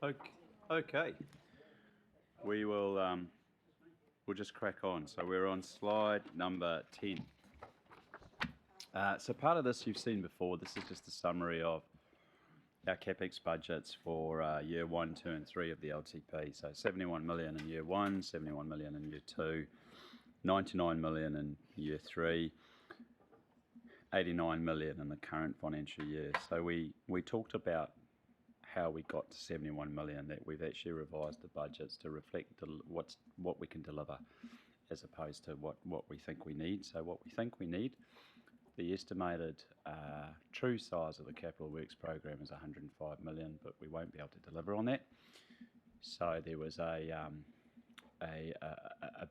Okay, okay. We will we'll just crack on. So we're on slide number 10. So part of this you've seen before. This is just a summary of our CapEx budgets for year 1, 2 and 3 of the LTP. So 71 million in year 1, 71 million in year 2, 99 million in year 3, 89 million in the current financial year. So we talked about how we got to 71 million, that we've actually revised the budgets to reflect what we can deliver as opposed to what we think we need. So what we think we need, the estimated true size of the capital works program is 105 million, but we won't be able to deliver on that. So there was a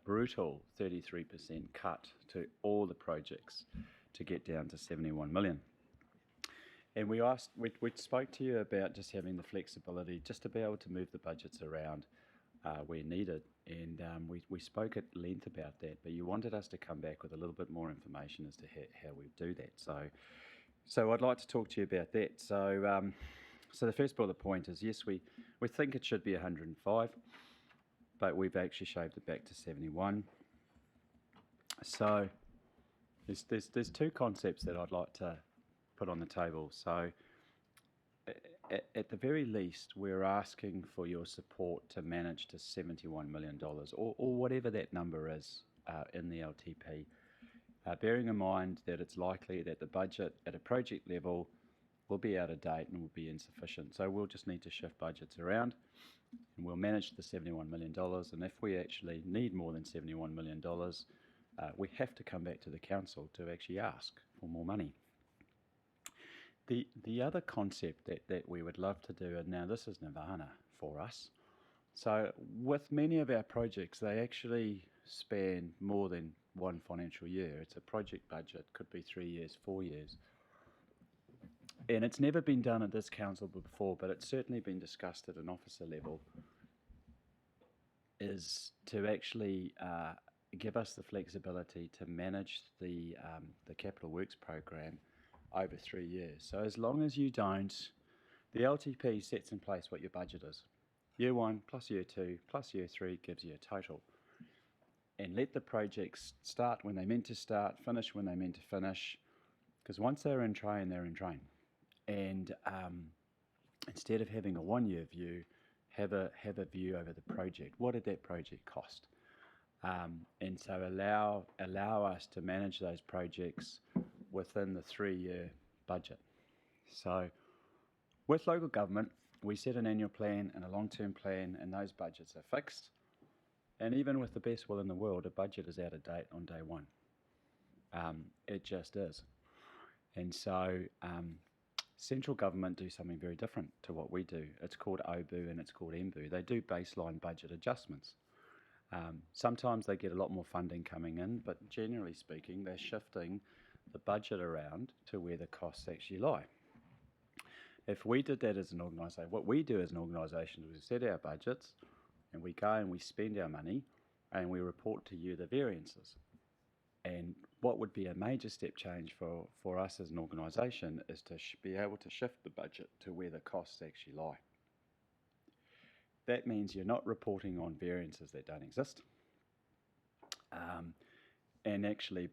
brutal 33% cut to all the projects to get down to 71 million. And we spoke to you about just having the flexibility just to be able to move the budgets around where needed. And we spoke at length about that, but you wanted us to come back with a little bit more information as to how we do that. So I'd like to talk to you about that. So the first bullet point is, yes, we think it should be 105, but we've actually shaved it back to 71. So there's two concepts that I'd like to put on the table. So at the very least, we're asking for your support to manage to $71 million or whatever that number is in the LTP, bearing in mind that it's likely that the budget at a project level will be out of date and will be insufficient. So we'll just need to shift budgets around and we'll manage the $71 million. And if we actually need more than $71 million, we have to come back to the council to actually ask for more money. The other concept that we would love to do, and now this is nirvana for us. So with many of our projects, they actually span more than one financial year. It's a project budget, could be 3 years, 4 years. And it's never been done at this council before, but it's certainly been discussed at an officer level, is to actually give us the flexibility to manage the capital works program over 3 years. So as long as you don't, the LTP sets in place what your budget is. Year 1 plus year 2 plus year 3 gives you a total. And let the projects start when they're meant to start, finish when they're meant to finish, because once they're in train, they're in train. And instead of having a 1 year view, have a view over the project. What did that project cost? And so allow us to manage those projects within the 3-year budget. So with local government, we set an annual plan and a long-term plan, and those budgets are fixed. And even with the best will in the world, a budget is out of date on day one. It just is. And so central government do something very different to what we do. It's called OBU and it's called MBU. They do baseline budget adjustments. Sometimes they get a lot more funding coming in, but generally speaking, they're shifting the budget around to where the costs actually lie. If we did that as an organisation, what we do as an organisation is we set our budgets and we go and we spend our money and we report to you the variances. And what would be a major step change for us as an organisation is to be able to shift the budget to where the costs actually lie. That means you're not reporting on variances that don't exist. And actually,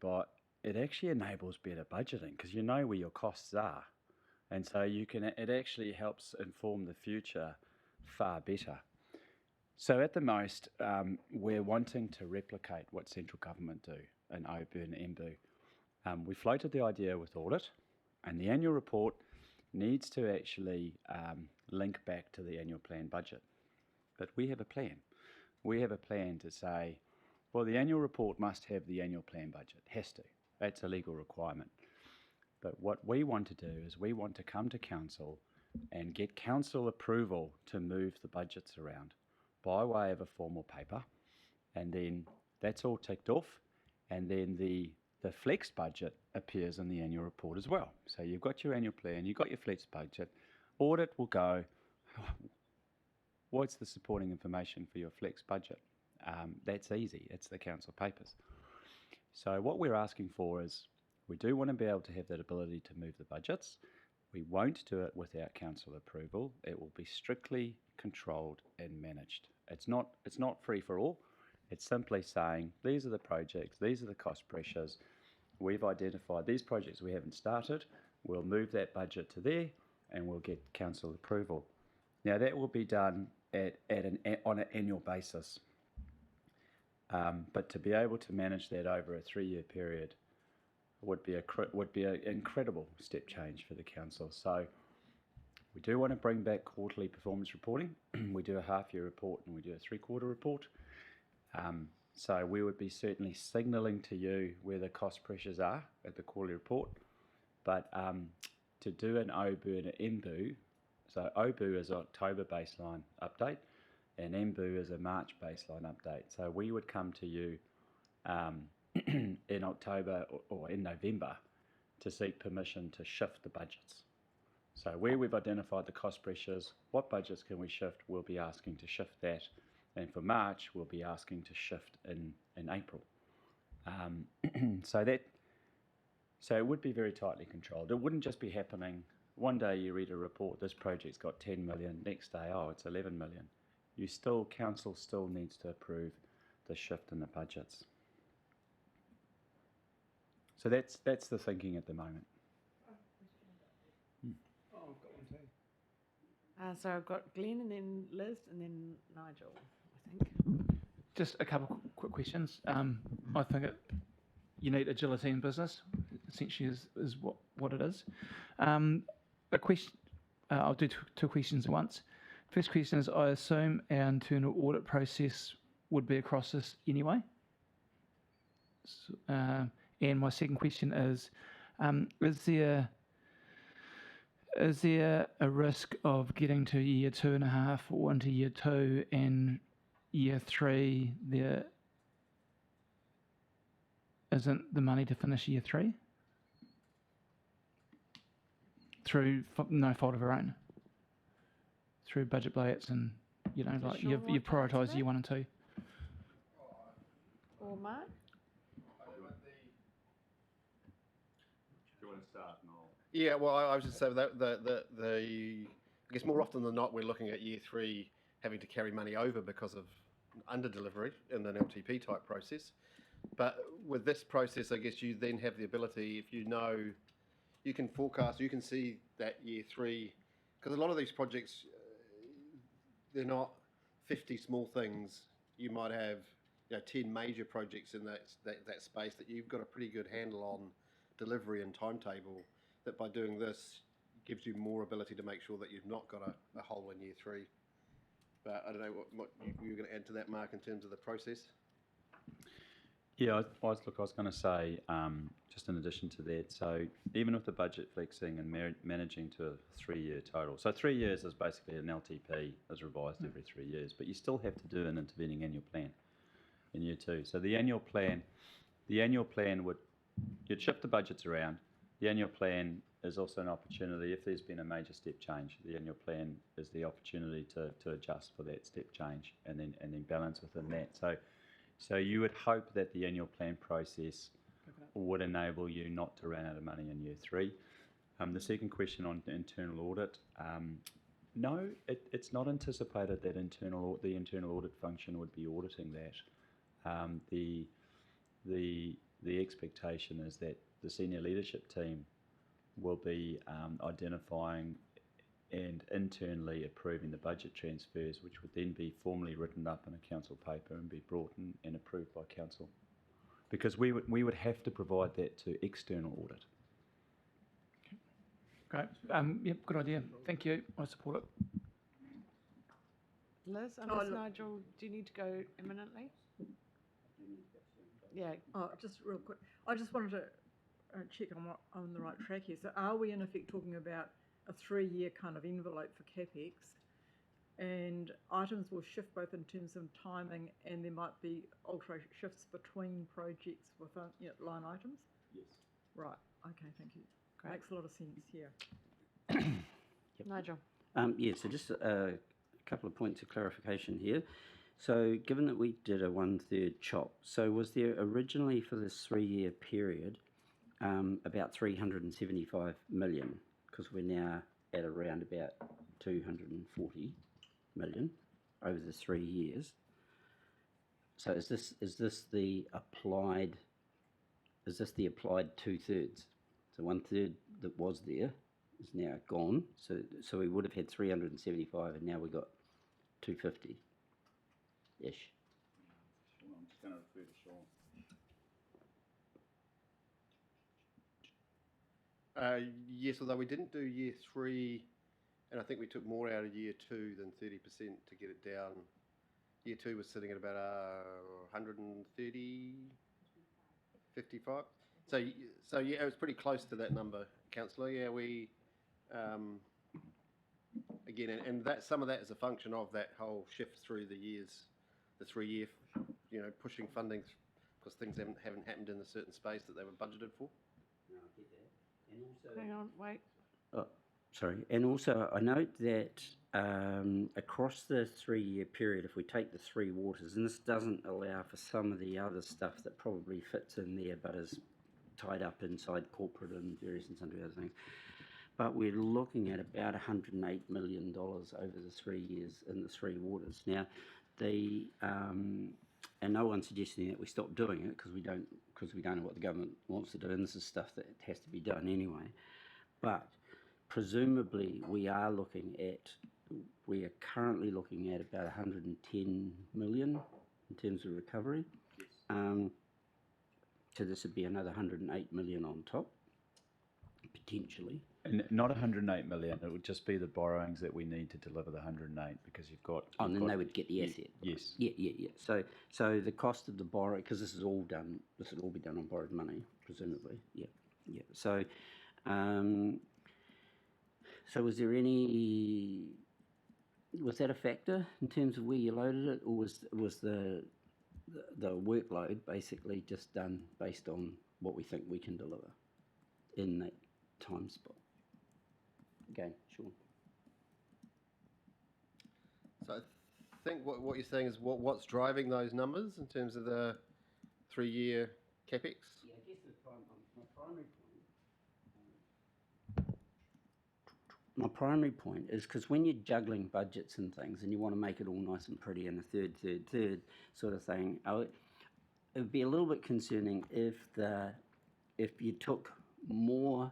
it actually enables better budgeting because you know where your costs are. And so it actually helps inform the future far better. So at the most, we're wanting to replicate what central government do in OBU and MBU. We floated the idea with audit, and the annual report needs to actually link back to the annual plan budget. But we have a plan. We have a plan to say, well, the annual report must have the annual plan budget. Has to. That's a legal requirement. But what we want to do is we want to come to council and get council approval to move the budgets around by way of a formal paper. And then that's all ticked off. And then the flex budget appears in the annual report as well. So you've got your annual plan, you've got your flex budget. Audit will go, what's the supporting information for your flex budget? That's easy. It's the council papers. So what we're asking for is we do want to be able to have that ability to move the budgets. We won't do it without council approval. It will be strictly controlled and managed. It's not free for all. It's simply saying, these are the projects, these are the cost pressures. We've identified these projects we haven't started. We'll move that budget to there and we'll get council approval. Now that will be done on an annual basis. But to be able to manage that over a 3-year period would be an incredible step change for the council. So we do want to bring back quarterly performance reporting. We do a half-year report and we do a 3-quarter report. So we would be certainly signalling to you where the cost pressures are at the quarterly report. But to do an OBU and an MBU, so OBU is an October baseline update and MBU is a March baseline update. So we would come to you in October or in November to seek permission to shift the budgets. So where we've identified the cost pressures, what budgets can we shift, we'll be asking to shift that. And for March, we'll be asking to shift in April. So it would be very tightly controlled. It wouldn't just be happening, one day you read a report, this project's got 10 million, next day, oh, it's 11 million. Council still needs to approve the shift in the budgets. So that's the thinking at the moment. Oh, I've got one too. So I've got Glenn and then Liz and then Nigel, I think. Just a couple quick questions. I think you need agility in business, essentially is what it is. A question, I'll do two questions at once. First question is, I assume our internal audit process would be across this anyway. And my second question is there a risk of getting to year 2.5 or into year 2 and year 3 there isn't the money to finish year 3? Through no fault of our own? Through budget blowouts and, like you've prioritised year 1 and 2. Or Mark? Do you want to start? Yeah, well, I was just saying that I guess more often than not, we're looking at year 3 having to carry money over because of under delivery in an LTP type process. But with this process, I guess you then have the ability, if you know, you can forecast, you can see that year 3, because a lot of these projects, they're not 50 small things. You might have 10 major projects in that space that you've got a pretty good handle on delivery and timetable, that by doing this gives you more ability to make sure that you've not got a hole in year 3. But I don't know what you were going to add to that, Mark, in terms of the process. Yeah, I was going to say, just in addition to that, so even with the budget flexing and managing to a 3-year total, so 3 years is basically an LTP is revised every 3 years, but you still have to do an intervening annual plan in year 2. So the annual plan would, you'd shift the budgets around. The annual plan is also an opportunity, if there's been a major step change, the annual plan is the opportunity to adjust for that step change and then balance within that. So you would hope that the annual plan process would enable you not to run out of money in year 3. The second question on internal audit, no, it's not anticipated that the internal audit function would be auditing that. The expectation is that the senior leadership team will be identifying and internally approving the budget transfers, which would then be formally written up in a council paper and be brought in and approved by council. Because we would have to provide that to external audit. Great. Yep, good idea. Thank you. I support it. Liz, unless Nigel, do you need to go imminently? Yeah. Oh, just real quick. I just wanted to check I'm on the right track here. So are we in effect talking about a 3-year kind of envelope for CapEx, and items will shift both in terms of timing and there might be shifts between projects within line items? Yes. Right. Okay, thank you. Great. Makes a lot of sense, yeah. Yep. Nigel. Yeah, so just a couple of points of clarification here. So given that we did a 1/3 chop, so was there originally for this 3-year period about 375 million, because we're now at around about 240. million over the 3 years. So is this the applied 2/3? So 1/3 that was there is now gone. So we would have had 375, and now we've got 250 ish. I'm just going to refer to Sean. Yes, although we didn't do year 3, and I think we took more out of year 2 than 30% to get it down. Year 2 was sitting at about 130, 55. So yeah, it was pretty close to that number, councillor. Yeah, we again, and that some of that is a function of that whole shift through the years, the 3 year, pushing funding because things haven't happened in a certain space that they were budgeted for. No, I get that. And also, Hang on, wait. oh, sorry. And also, I note that across the 3 year period, if we take the 3 waters, and this doesn't allow for some of the other stuff that probably fits in there but is tied up inside corporate and various and sundry other things, but we're looking at about $108 million over the 3 years in the 3 waters. Now, and no one's suggesting that we stop doing it because we don't know what the government wants to do, and this is stuff that has to be done anyway. But presumably we are currently looking at about 110 million in terms of recovery. So this would be another 108 million on top, potentially. And not 108 million. It would just be the borrowings that we need to deliver the 108 because you've got. Oh, and then they would get the asset. Yes. Yeah. So the cost of the borrow, because this would all be done on borrowed money, presumably. Yeah. So, was that a factor in terms of where you loaded it, or was the workload basically just done based on what we think we can deliver in that time spot? Again, Sean. So I think what you're saying is what's driving those numbers in terms of the 3 year capex. Yeah, I guess my primary point is because when you're juggling budgets and things and you want to make it all nice and pretty in a third sort of thing, it would be a little bit concerning if you took more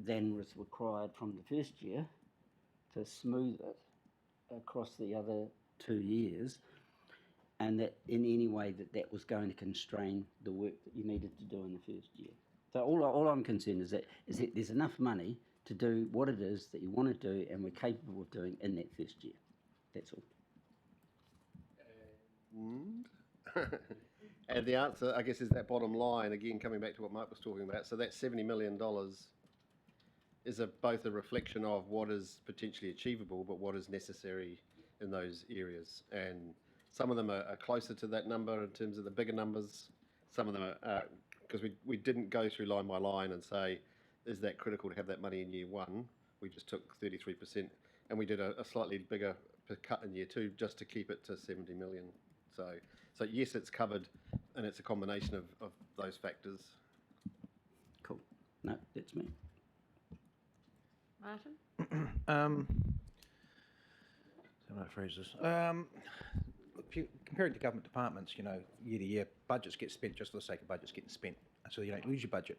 than was required from the first year to smooth it across the other 2 years, and that in any way that was going to constrain the work that you needed to do in the first year. So all I'm concerned is that there's enough money to do what it is that you want to do and we're capable of doing in that first year. That's all. And the answer, I guess, is that bottom line, again, coming back to what Mark was talking about. So that $70 million is both a reflection of what is potentially achievable, but what is necessary in those areas. And some of them are closer to that number in terms of the bigger numbers. Some of them are, because we didn't go through line by line and say, is that critical to have that money in year 1? We just took 33%, and we did a slightly bigger cut in year 2 just to keep it to 70 million. So yes, it's covered, and it's a combination of those factors. Cool. No, that's me. Martin? How do I phrase this? If you compare it to government departments, year to year, budgets get spent just for the sake of budgets getting spent. So you don't lose your budget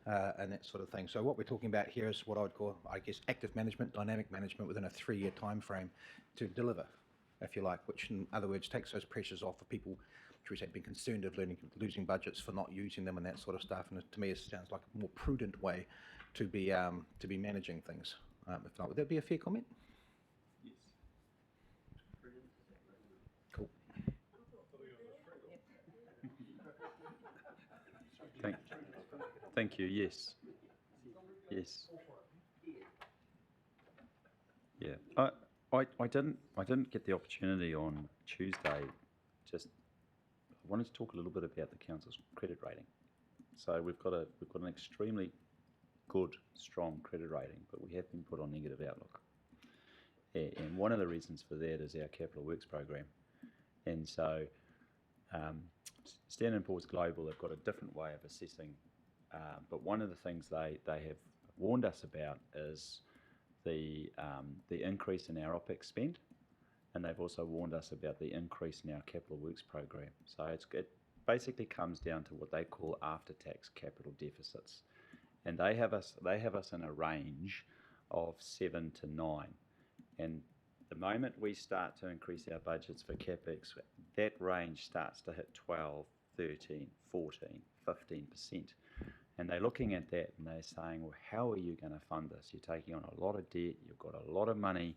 and that sort of thing. So what we're talking about here is what I would call, I guess, active management, dynamic management within a 3 year time frame to deliver, if you like, which in other words takes those pressures off of people, should we say, being concerned of losing budgets for not using them and that sort of stuff. And to me, it sounds like a more prudent way to be managing things. If not, would that be a fair comment? Yes. Cool. Thank you. Yes. Yeah. I didn't get the opportunity on Tuesday. Just I wanted to talk a little bit about the council's credit rating. So we've got an extremely good, strong credit rating, but we have been put on negative outlook. And one of the reasons for that is our capital works program. And so Standard & Poor's Global have got a different way of assessing, but one of the things they have warned us about is the increase in our OPEX spend, and they've also warned us about the increase in our capital works program. So it basically comes down to what they call after-tax capital deficits, and they have us in a range of 7 to 9, and the moment we start to increase our budgets for CapEx, that range starts to hit 12, 13, 14, 15%. And they're looking at that and they're saying, well, how are you going to fund this? You're taking on a lot of debt, you've got a lot of money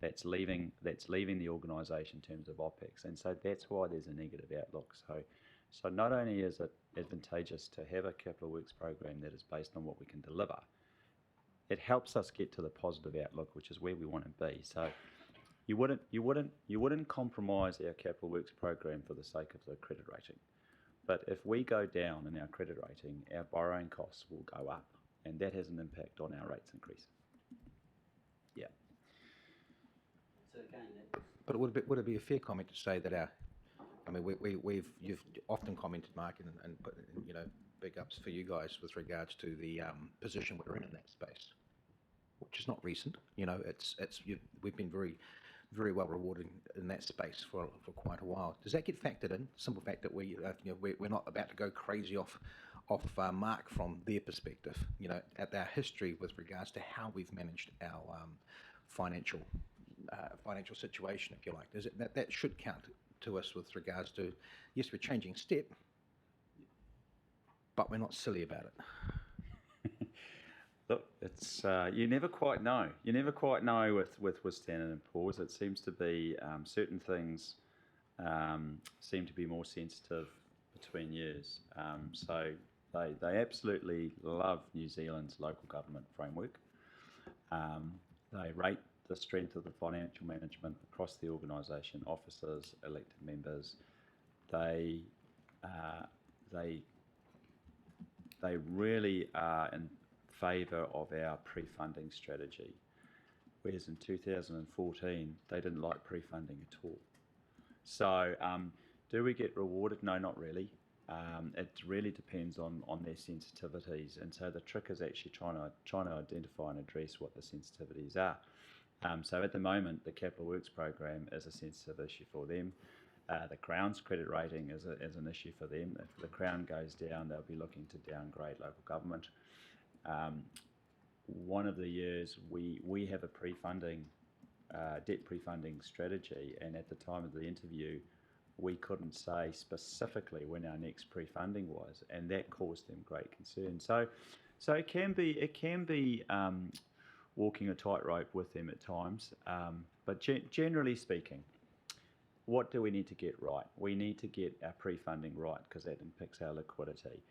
that's leaving the organisation in terms of OPEX. And so that's why there's a negative outlook. So not only is it advantageous to have a capital works program that is based on what we can deliver, it helps us get to the positive outlook, which is where we want to be. So you wouldn't compromise our capital works program for the sake of the credit rating. But if we go down in our credit rating, our borrowing costs will go up, and that has an impact on our rates increase. Yeah. So again, But would it be a fair comment to say that you've often commented, Mark, and put, big ups for you guys with regards to the position we're in that space, which is not recent. We've been very well rewarded in that space for quite a while. Does that get factored in? Simple fact that we're not about to go crazy off mark from their perspective. At our history with regards to how we've managed our financial situation, if you like. Does it that should count to us with regards to, yes, we're changing step, but we're not silly about it. Look, it's you never quite know. You never quite know with Standard & Poor's. It seems to be certain things seem to be more sensitive between years. So they absolutely love New Zealand's local government framework. They rate the strength of the financial management across the organisation, officers, elected members. They really are in favour of our pre-funding strategy, whereas in 2014 they didn't like pre-funding at all. So do we get rewarded? No, not really. It really depends on their sensitivities, and so the trick is actually trying to identify and address what the sensitivities are. So at the moment, the Capital Works program is a sensitive issue for them. The Crown's credit rating is an issue for them. If the Crown goes down, they'll be looking to downgrade local government. One of the years we have a debt pre-funding strategy, and at the time of the interview, we couldn't say specifically when our next pre-funding was, and that caused them great concern. So it can be walking a tightrope with them at times, but generally speaking, what do we need to get right? We need to get our pre-funding right because that impacts our liquidity.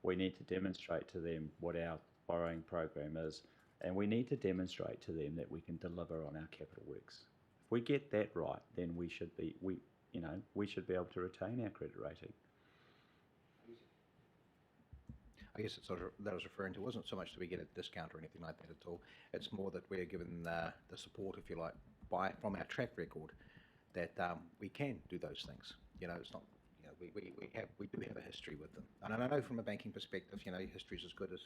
We need to demonstrate to them what our borrowing program is, and we need to demonstrate to them that we can deliver on our capital works. If we get that right, then we should be able to retain our credit rating. I guess it's sort of that I was referring to wasn't so much that we get a discount or anything like that at all. It's more that we're given the support, if you like, from our track record that we can do those things. It's not. We do have a history with them, and I know from a banking perspective, history's as good as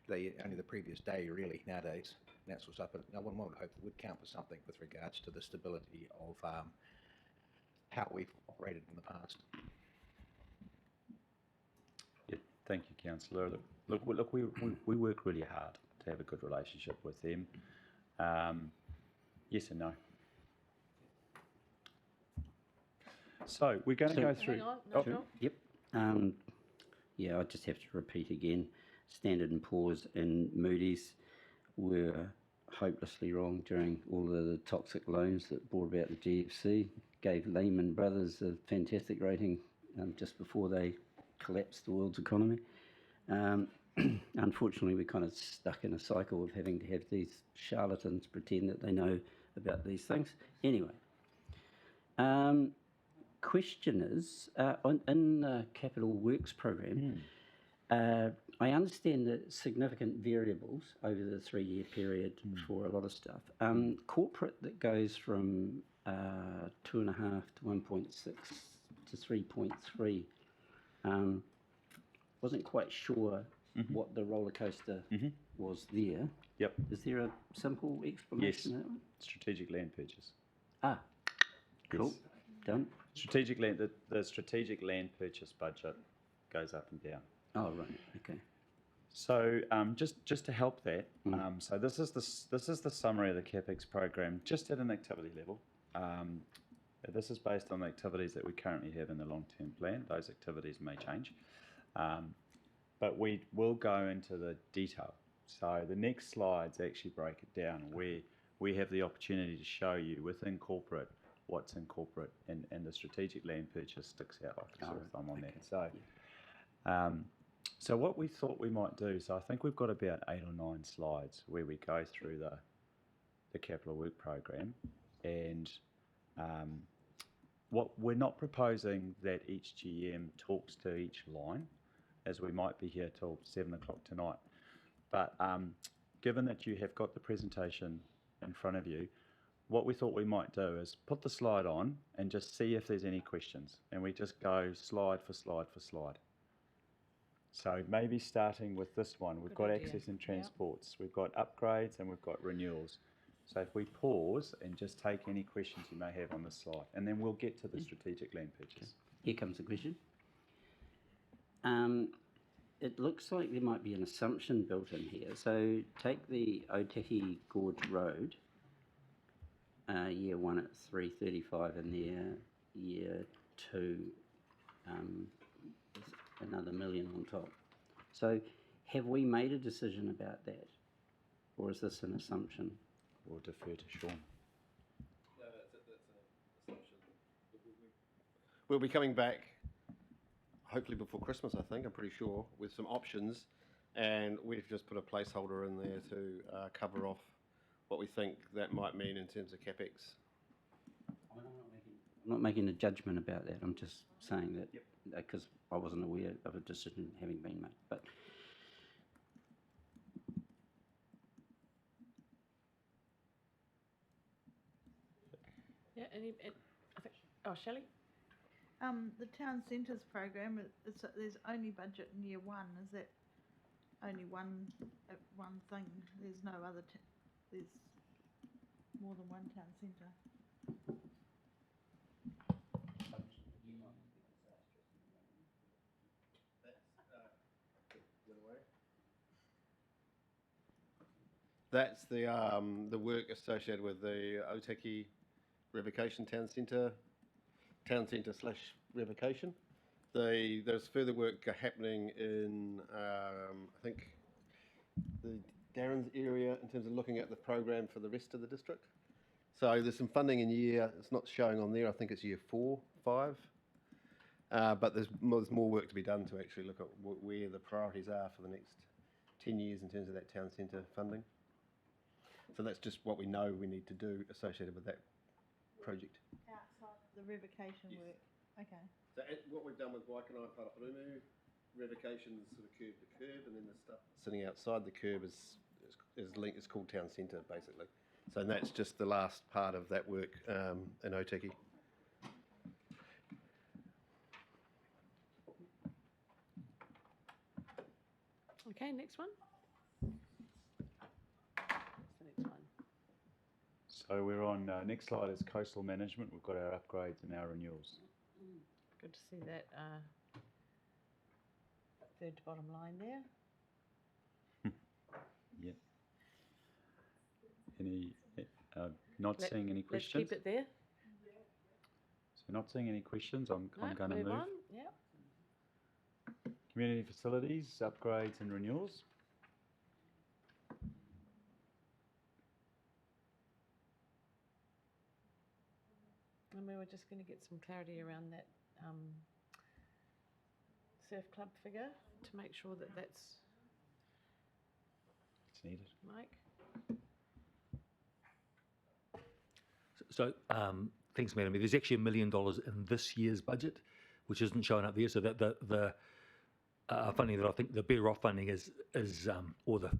only the previous day, really, nowadays. And that's what's up. But one would hope it would count for something with regards to the stability of how we've operated in the past. Yeah, thank you, Councillor. Look, we work really hard to have a good relationship with them. Yes and no. So we're going to go through. Hang on, Nigel. Yep. I just have to repeat again. Standard & Poor's and Moody's were hopelessly wrong during all of the toxic loans that brought about the GFC. Gave Lehman Brothers a fantastic rating just before they collapsed the world's economy. Unfortunately, we're kind of stuck in a cycle of having to have these charlatans pretend that they know about these things. Anyway. Question is, in the Capital Works program, I understand that significant variables over the 3-year period for a lot of stuff. Corporate that goes from 2.5 to 1.6 to 3.3. Wasn't quite sure what the roller coaster was there. Yep. Is there a simple explanation? Yes. of that one? Strategic land purchase. Ah, Cool. Yes. Done? Strategic land, the strategic land purchase budget goes up and down. Oh, right, okay. So just to help that, so this is the summary of the CapEx program, just at an activity level. This is based on the activities that we currently have in the long-term plan. Those activities may change, but we will go into the detail. So the next slides actually break it down, where we have the opportunity to show you within corporate what's in corporate, and the strategic land purchase sticks out like a sore thumb on that. So. So what we thought we might do, so I think we've got about 8 or 9 slides where we go through the capital work program, and what we're not proposing that each GM talks to each line, as we might be here till 7 o'clock tonight. But given that you have got the presentation in front of you, what we thought we might do is put the slide on and just see if there's any questions, and we just go slide for slide for slide. So maybe starting with this one, we've got access and transports, we've got upgrades, and we've got renewals. So if we pause and just take any questions you may have on this slide, and then we'll get to the strategic land purchase. Here comes the question. It looks like there might be an assumption built in here. So take the Otaki Gorge Road, year 1 at 335, and year 2, another $1 million on top. So have we made a decision about that, or is this an assumption? We'll defer to Sean. No, that's an assumption. We'll be coming back hopefully before Christmas, I think, I'm pretty sure, with some options, and we've just put a placeholder in there to cover off what we think that might mean in terms of CapEx. I'm not making a judgment about that. I'm just saying that because I wasn't aware of a decision having been made. But Yeah, I think, oh, Shelley? The town centres program, there's only budget in year 1. Is that only one thing? There's no other, there's more than one town centre. That's the work associated with the Otaki Revocation Town Centre / revocation. There's further work happening in, I think, the Darren's area in terms of looking at the program for the rest of the district. So there's some funding in it's not showing on there, I think it's year 4, 5. But there's more work to be done to actually look at where the priorities are for the next 10 years in terms of that town centre funding. So that's just what we know we need to do associated with that project. Outside of the revocation work. Okay. So what we've done with Waikanae Paraparumu, revocation is sort of curb to curb, and then the stuff sitting outside the curb is called town centre basically. So that's just the last part of that work in Otaki. Okay, next one. What's the next one? So we're on, next slide is coastal management. We've got our upgrades and our renewals. Good to see that third to bottom line there. Yep. Not seeing any questions? Let's keep it there. So not seeing any questions, I'm going to move. On. Yep. Community facilities, upgrades and renewals. And we were just going to get some clarity around that surf club figure to make sure that that's It's needed. Mike. So, thanks, Madam. There's actually $1 million in this year's budget, which isn't showing up there. So that the funding that I think the Better Off funding is or the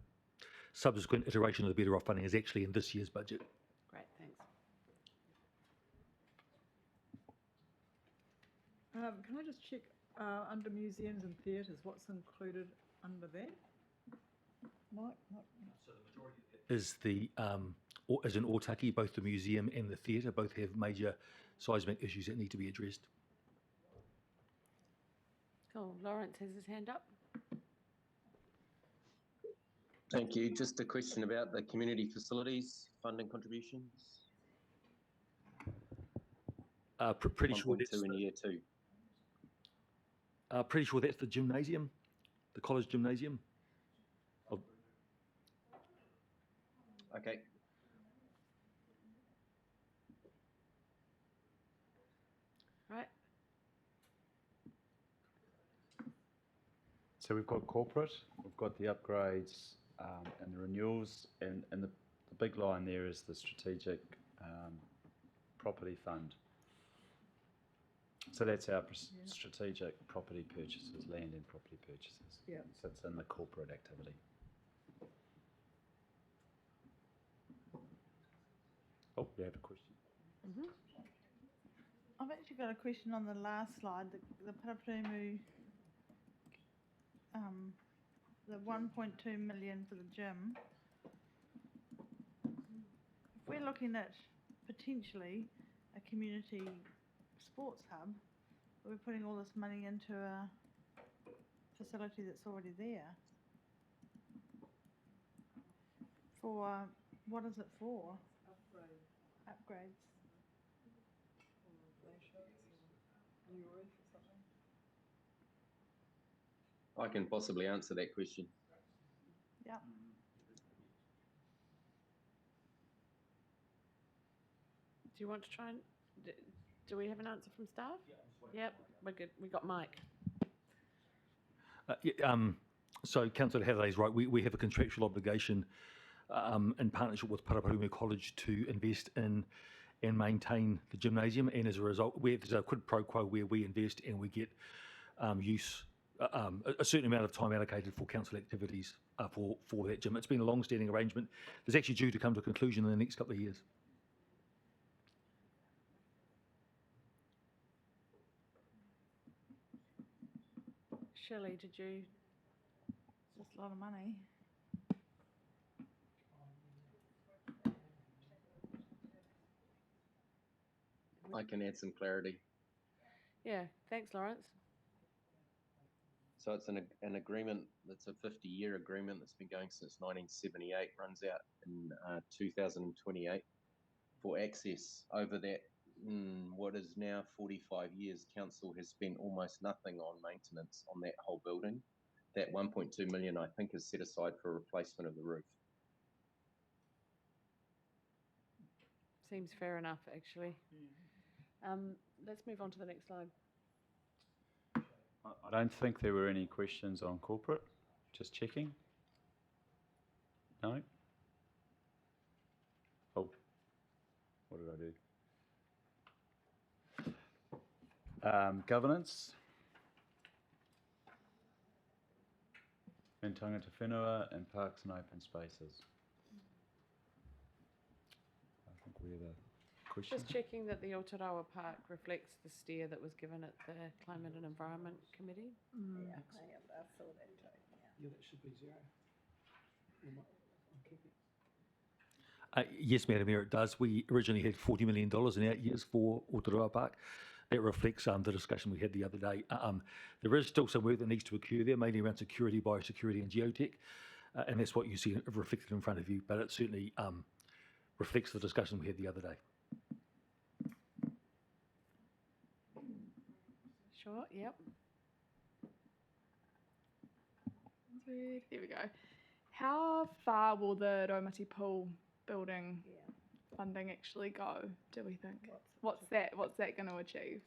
subsequent iteration of the Better Off funding is actually in this year's budget. Great, thanks. Can I just check under museums and theatres, what's included under that? Mike? So the majority is the is in Otaki, both the museum and the theatre both have major seismic issues that need to be addressed. Cool. Lawrence has his hand up. Thank you. Just a question about the community facilities funding contributions. Pretty sure 1.2 in year 2. pretty sure that's the gymnasium, the college gymnasium. Okay. Right. So we've got corporate, we've got the upgrades and the renewals, and the big line there is the strategic property fund. So that's our strategic property purchases, land and property purchases. Yeah. Sits in the corporate activity. Oh, we have a question. I've actually got a question on the last slide, the Parapumu, the 1.2 million for the gym. If we're looking at potentially a community sports hub, we're putting all this money into a facility that's already there. For, what is it for? Upgrades. I can possibly answer that question. Yeah. Do you want to try and, do we have an answer from staff? Yep, we're good. We got Mike. So Councillor Hathaway's right. We have a contractual obligation in partnership with Parapumu College to invest in and maintain the gymnasium, and as a result, there's a quid pro quo where we invest and we get use a certain amount of time allocated for council activities for that gym. It's been a long-standing arrangement. It's actually due to come to a conclusion in the next couple of years. Shirley, did you? It's just a lot of money. I can add some clarity. Yeah, thanks, Lawrence. So it's an agreement that's a 50-year agreement that's been going since 1978, runs out in 2028 for access. Over that, what is now 45 years, council has spent almost nothing on maintenance on that whole building. That 1.2 million, I think, is set aside for replacement of the roof. Seems fair enough, actually. Let's move on to the next slide. I don't think there were any questions on corporate. Just checking. No? Oh, what did I do? Governance. And tangata whenua and parks and open spaces. I think we have a question. Just checking that the Aotearoa Park reflects the steer that was given at the Climate and Environment Committee. Yeah, Mm. I saw that too. Yeah, that should be zero. Yes, Madam Mayor, it does. We originally had $40 million in 8 years for Aotearoa Park. That reflects the discussion we had the other day. There is still some work that needs to occur there, mainly around security, biosecurity and geotech, and that's what you see reflected in front of you, but it certainly reflects the discussion we had the other day. Sure, yep. There we go. How far will the Raumati Pool building funding actually go, do we think? What's that going to achieve?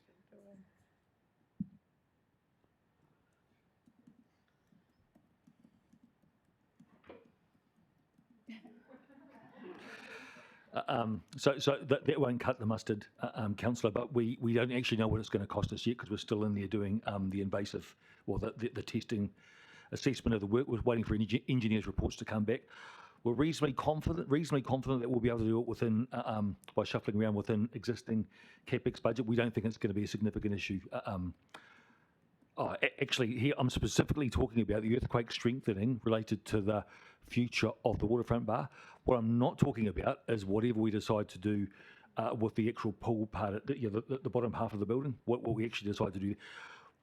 So that won't cut the mustard, Councillor, but we don't actually know what it's going to cost us yet because we're still in there doing the invasive, or the testing assessment of the work. We're waiting for engineers' reports to come back. We're reasonably confident that we'll be able to do it within, by shuffling around within existing CapEx budget. We don't think it's going to be a significant issue. Actually, here I'm specifically talking about the earthquake strengthening related to the future of the waterfront bar. What I'm not talking about is whatever we decide to do with the actual pool part, at the bottom half of the building, what we actually decide to do.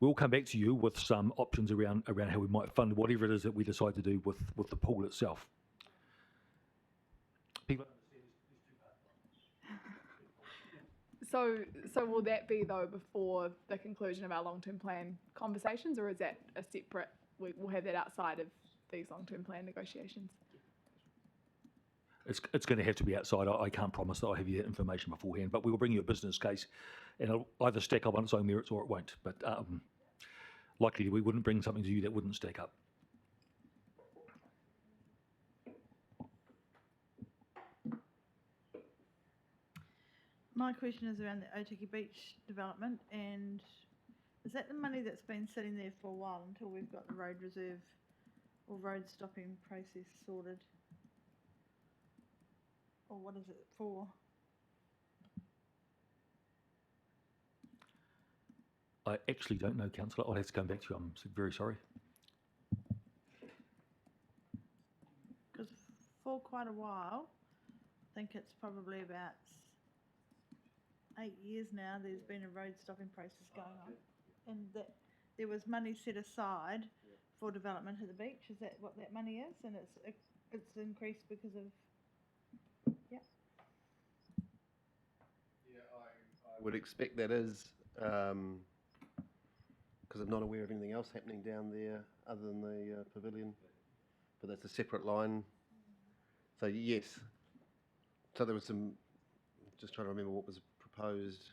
We'll come back to you with some options around how we might fund whatever it is that we decide to do with the pool itself. People. So will that be though before the conclusion of our long-term plan conversations, or is that a separate? We'll have that outside of these long-term plan negotiations. It's going to have to be outside. I can't promise that I'll have you that information beforehand, but we will bring you a business case, and it'll either stack up on its own merits or it won't. But likely we wouldn't bring something to you that wouldn't stack up. My question is around the Otiki Beach development, and is that the money that's been sitting there for a while until we've got the road reserve or road stopping process sorted? Or what is it for? I actually don't know, Councillor. I'll have to come back to you. I'm very sorry. Because for quite a while, I think it's probably about 8 years now, there's been a road stopping process going on. And that there was money set aside for development of the beach. Is that what that money is? And it's increased because of... I would expect that is, because I'm not aware of anything else happening down there other than the pavilion, but that's a separate line. So yes, so there was some, just trying to remember what was proposed,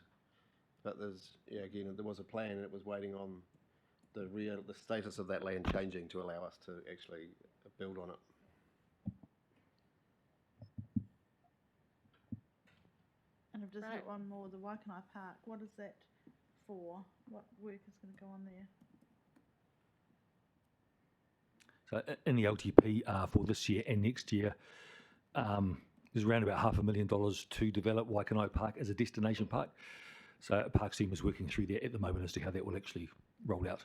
but there's, again, there was a plan and it was waiting on the status of that land changing to allow us to actually build on it. And I've just Right. got one more, the Waikanai Park. What is that for? What work is going to go on there? So in the LTP for this year and next year, there's around about $500,000 to develop Waikanai Park as a destination park. So Parks team is working through there at the moment as to how that will actually roll out.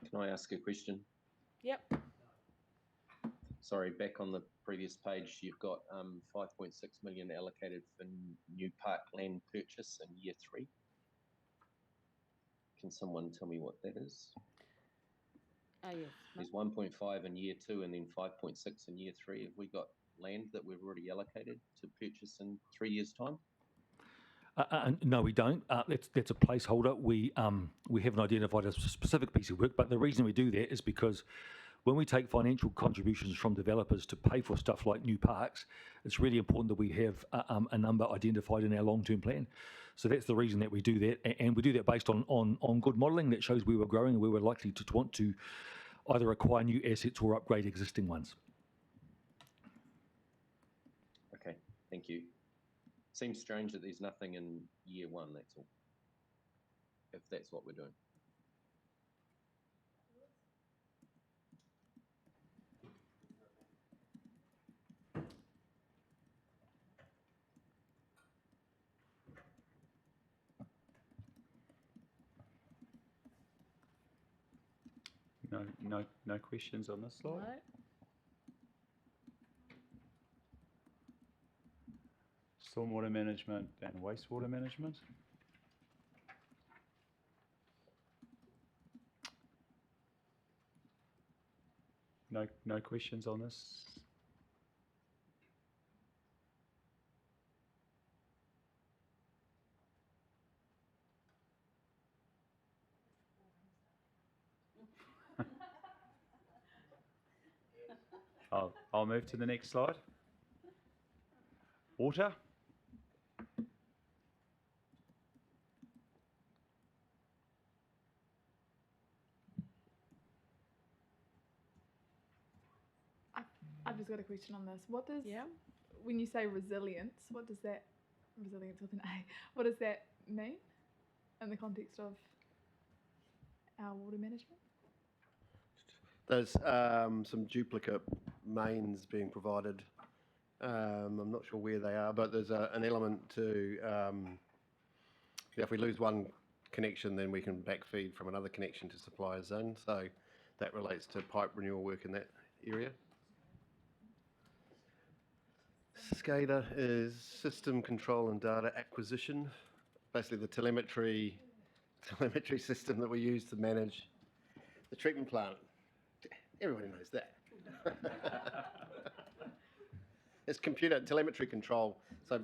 Can I ask a question? Yep. Sorry, back on the previous page, you've got 5.6 million allocated for new park land purchase in year 3. Can someone tell me what that is? Yes. There's 1.5 in year 2 and then 5.6 in year 3. Have we got land that we've already allocated to purchase in 3 years' time? No, we don't. That's a placeholder. We haven't identified a specific piece of work, but the reason we do that is because when we take financial contributions from developers to pay for stuff like new parks, it's really important that we have a number identified in our long-term plan. So that's the reason that we do that, and we do that based on good modelling that shows where we're growing and where we're likely to want to either acquire new assets or upgrade existing ones. Okay, thank you. Seems strange that there's nothing in year 1, that's all. If that's what we're doing. No questions on this slide? No. Stormwater management and wastewater management? No questions on this? I'll move to the next slide. Water. I've just got a question on this. What does, Yeah. when you say resilience, what does that, resilience with an A, what does that mean in the context of our water management? There's some duplicate mains being provided. I'm not sure where they are, but there's an element to, if we lose one connection, then we can backfeed from another connection to supply a zone. So that relates to pipe renewal work in that area. SCADA is System Control and Data Acquisition, basically the telemetry system that we use to manage the treatment plant. Everybody knows that. It's computer telemetry control. So.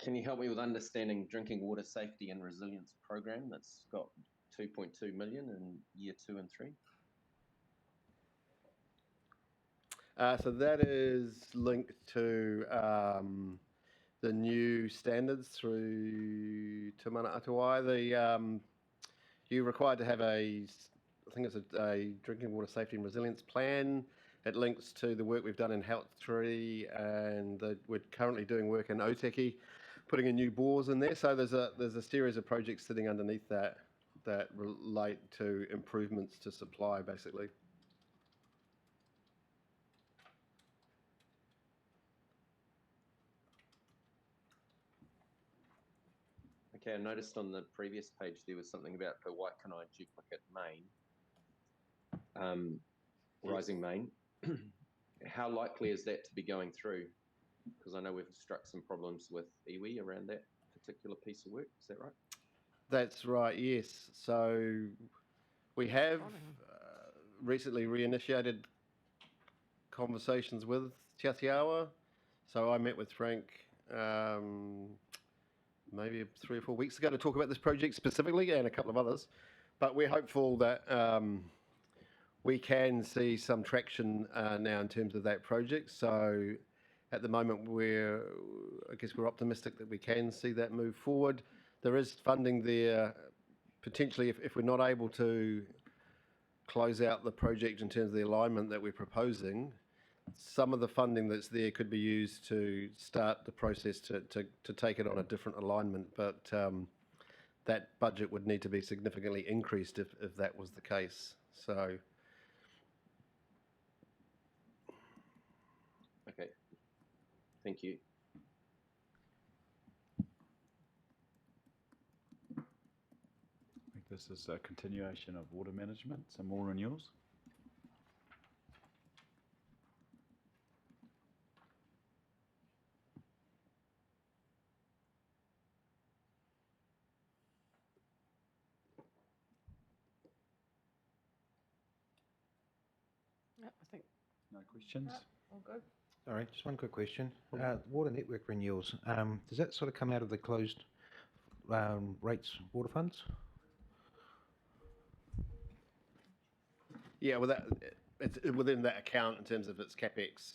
Can you help me with understanding drinking water safety and resilience program that's got 2.2 million in year 2 and 3? So that is linked to the new standards through Te Mana Atawai. You're required to have I think it's a drinking water safety and resilience plan. It links to the work we've done in Health 3, and we're currently doing work in Otaki, putting in new bores in there. So there's a series of projects sitting underneath that relate to improvements to supply, basically. Okay, I noticed on the previous page there was something about the Waikanae duplicate main, rising main. How likely is that to be going through? Because I know we've struck some problems with iwi around that particular piece of work. Is that right? That's right, yes. So we have recently reinitiated conversations with Te Atiawa. So I met with Frank maybe 3 or 4 weeks ago to talk about this project specifically, and a couple of others. But we're hopeful that we can see some traction now in terms of that project. So at the moment, I guess we're optimistic that we can see that move forward. There is funding there, potentially if we're not able to close out the project in terms of the alignment that we're proposing. Some of the funding that's there could be used to start the process to take it on a different alignment, but that budget would need to be significantly increased if that was the case. So. Okay, thank you. I think this is a continuation of water management, some more renewals. Yep, I think No questions? all good. All right, just one quick question. Water network renewals, does that sort of come out of the closed rates water funds? Yeah, well, it's within that account in terms of its capex.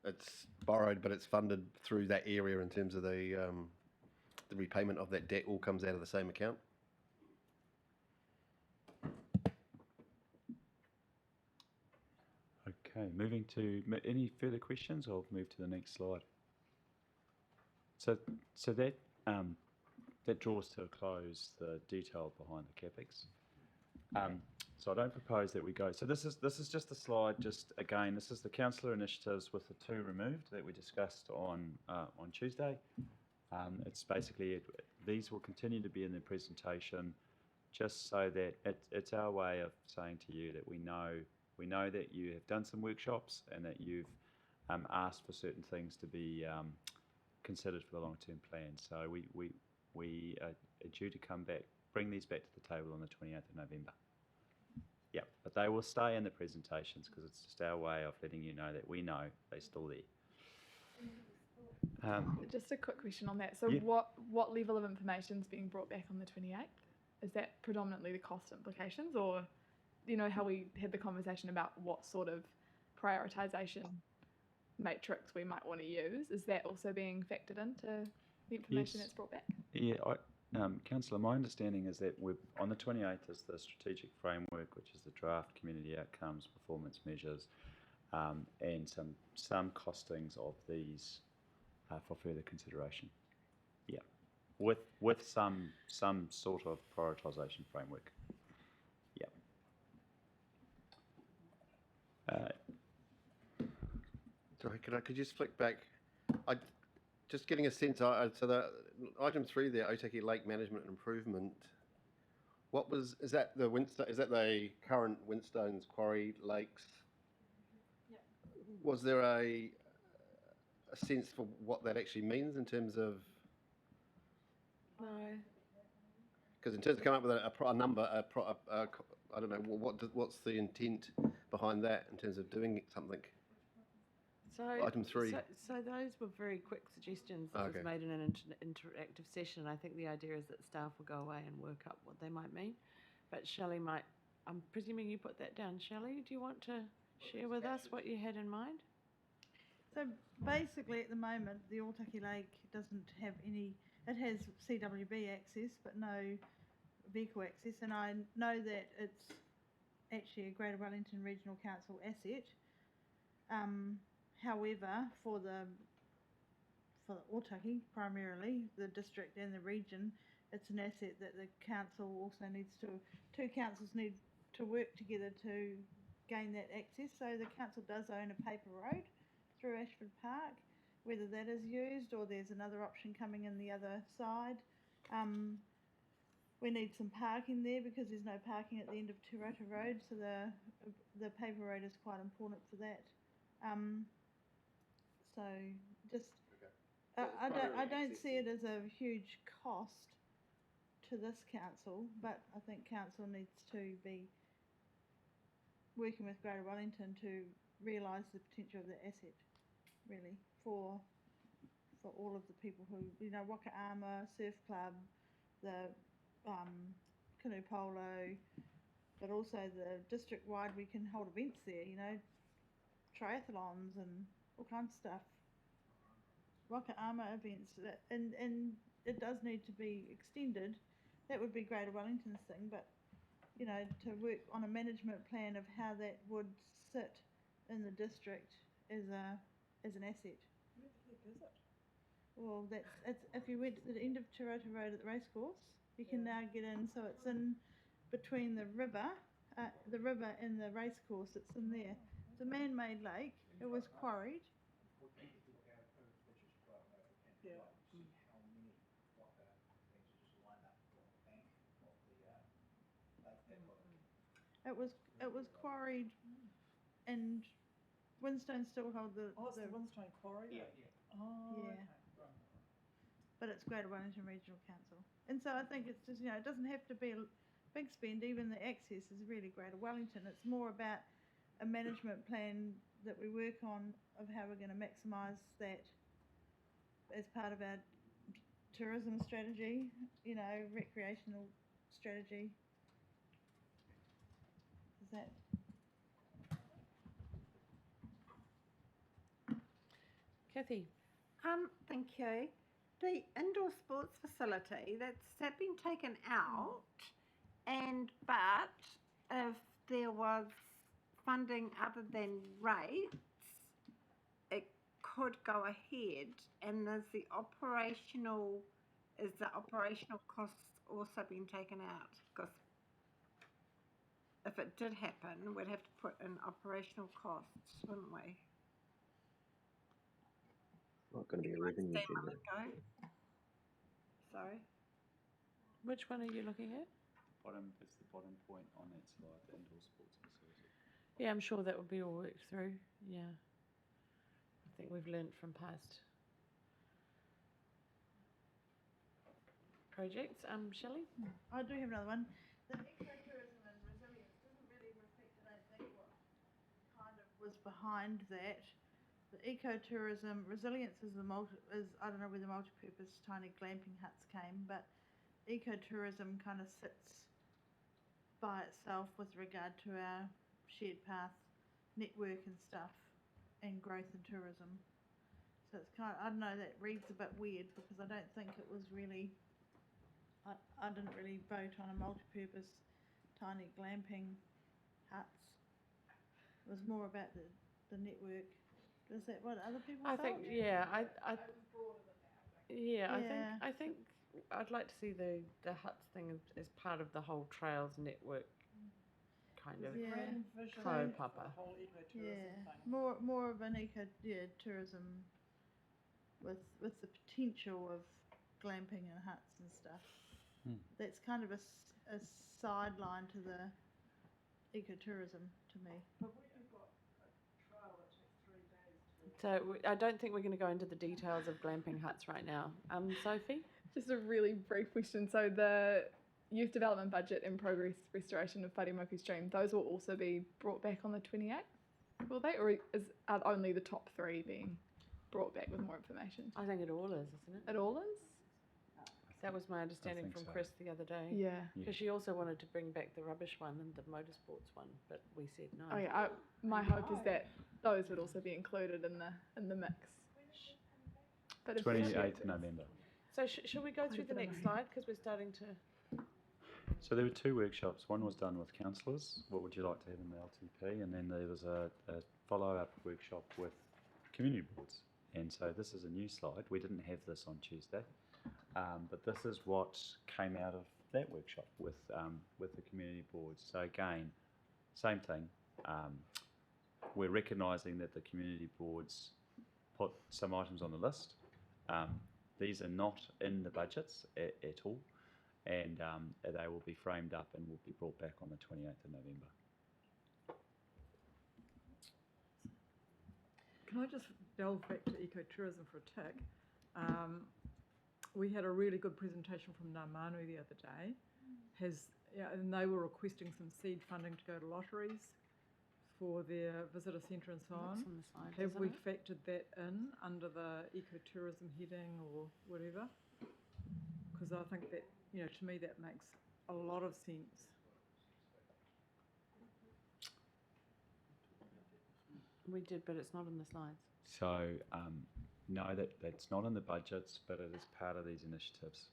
It's borrowed, but it's funded through that area in terms of the repayment of that debt. All comes out of the same account. Okay, moving to any further questions, or move to the next slide. So that that draws to a close the detail behind the capex. So I don't propose that we go. So this is just a slide. Just again, this is the councillor initiatives with the 2 removed that we discussed on Tuesday. It's basically these will continue to be in the presentation, just so that it's our way of saying to you that we know that you have done some workshops and that you've asked for certain things to be considered for the long-term plan. So we are due to come back, bring these back to the table on the 28th of November. Yeah, but they will stay in the presentations because it's just our way of letting you know that we know they're still there. Just a quick question on that. So Yeah. what level of information is being brought back on the 28th? Is that predominantly the cost implications, or you know how we had the conversation about what sort of prioritisation matrix we might want to use? Is that also being factored into the information Yes. that's brought back? Yeah, Councillor, my understanding is that we're on the 28th is the strategic framework, which is the draft community outcomes, performance measures, and some costings of these for further consideration. Yeah, with some sort of prioritisation framework. Yeah. Sorry, could you just flick back? I just getting a sense. So the item 3 there, Otaki Lake Management and Improvement. Is that the Winstone? Is that the current Winstones Quarry Lakes? Yeah. Was there a sense for what that actually means in terms of? No. Because in terms of coming up with a number, I don't know, what's the intent behind that in terms of doing something? So Item 3. So those were very quick suggestions that Okay. was made in an interactive session. I think the idea is that staff will go away and work up what they might mean. But Shelley might, I'm presuming you put that down. Shelley, do you want to share with us what you had in mind? So basically, at the moment, the Otaki Lake doesn't have any. It has CWB access, but no vehicle access. And I know that it's actually a Greater Wellington Regional Council asset. However, for the Otaki primarily, the district and the region, it's an asset that the council also needs to. Two councils need to work together to gain that access. So the council does own a paper road through Ashford Park. Whether that is used or there's another option coming in the other side. We need some parking there because there's no parking at the end of Turota Road, so the paper road is quite important for that. So just, I don't see it as a huge cost to this council, but I think council needs to be working with Greater Wellington to realise the potential of the asset, really, for all of the people who, Wakaama, Surf Club, the canoe polo, but also the district-wide, we can hold events there, triathlons and all kinds of stuff. Wakaama events, and it does need to be extended. That would be Greater Wellington's thing, but, to work on a management plan of how that would sit in the district as an asset. Where the heck is it? Well, it's if you went to the end of Turota Road at the racecourse, you can now get in. So it's in between the river and the racecourse. It's in there. It's a man-made lake. It was quarried. Yeah. It was quarried, and Winstone still hold the. Oh, it's the Winstone Quarry? Yeah. Oh, Yeah. okay. Right. But it's Greater Wellington Regional Council. And so I think it's just, it doesn't have to be a big spend. Even the access is really Greater Wellington. It's more about a management plan that we work on of how we're going to maximise that as part of our tourism strategy, recreational strategy. Is that? Kathy? Thank you. The indoor sports facility, that's been taken out, but if there was funding other than rates, it could go ahead. And is the operational costs also been taken out? Because if it did happen, we'd have to put in operational costs, wouldn't we? Not going to be a revenue Stay generator. go. Sorry. Which one are you looking at? It's the bottom point on that slide, the indoor sports facility. Yeah, I'm sure that will be all worked through. Yeah. I think we've learnt from past projects. Shelley? I do have another one. The ecotourism and resilience doesn't really reflect, I don't think, what kind of was behind that. The ecotourism resilience is I don't know where the multi-purpose tiny glamping huts came, but ecotourism kind of sits by itself with regard to our shared path network and stuff, and growth in tourism. So it's I don't know, that reads a bit weird because I don't think it was really. I didn't really vote on a multi-purpose tiny glamping huts. It was more about the network. Is that what other people I felt? think, yeah, I think I'd like to see the huts thing as part of the whole trails network kind of Yeah. kaupapa. Yeah, more of an tourism with the potential of glamping and huts and stuff. That's kind of a sideline to the ecotourism to me. So I don't think we're going to go into the details of glamping huts right now. Sophie? Just a really brief question. So the youth development budget and progress restoration of Wharemoku Stream, those will also be brought back on the 28th, will they? Or are only the top 3 being brought back with more information? I think it all is, isn't it? It all is? That was my understanding think from so. Chris the other day. Yeah. Because she also wanted to bring back the rubbish one and the motorsports one, but we said no. Oh, yeah. My hope is that those would also be included in the mix. But if 28th November. So shall we go through the next slide? Because we're starting to... So there were 2 workshops. One was done with councillors, what would you like to have in the LTP? And then there was a follow-up workshop with community boards. And so this is a new slide. We didn't have this on Tuesday, but this is what came out of that workshop with the community boards. So again, same thing. We're recognising that the community boards put some items on the list. These are not in the budgets at all, and they will be framed up and will be brought back on the 28th of November. Can I just delve back to ecotourism for a tick? We had a really good presentation from Ngā Manu the other day, and they were requesting some seed funding to go to lotteries for their visitor centre and so on. That's on the slide, Have isn't we it? factored that in under the ecotourism heading or whatever? Because I think that, to me that makes a lot of sense. We did, but it's not in the slides. So no, that's not in the budgets, but it is part of these initiatives.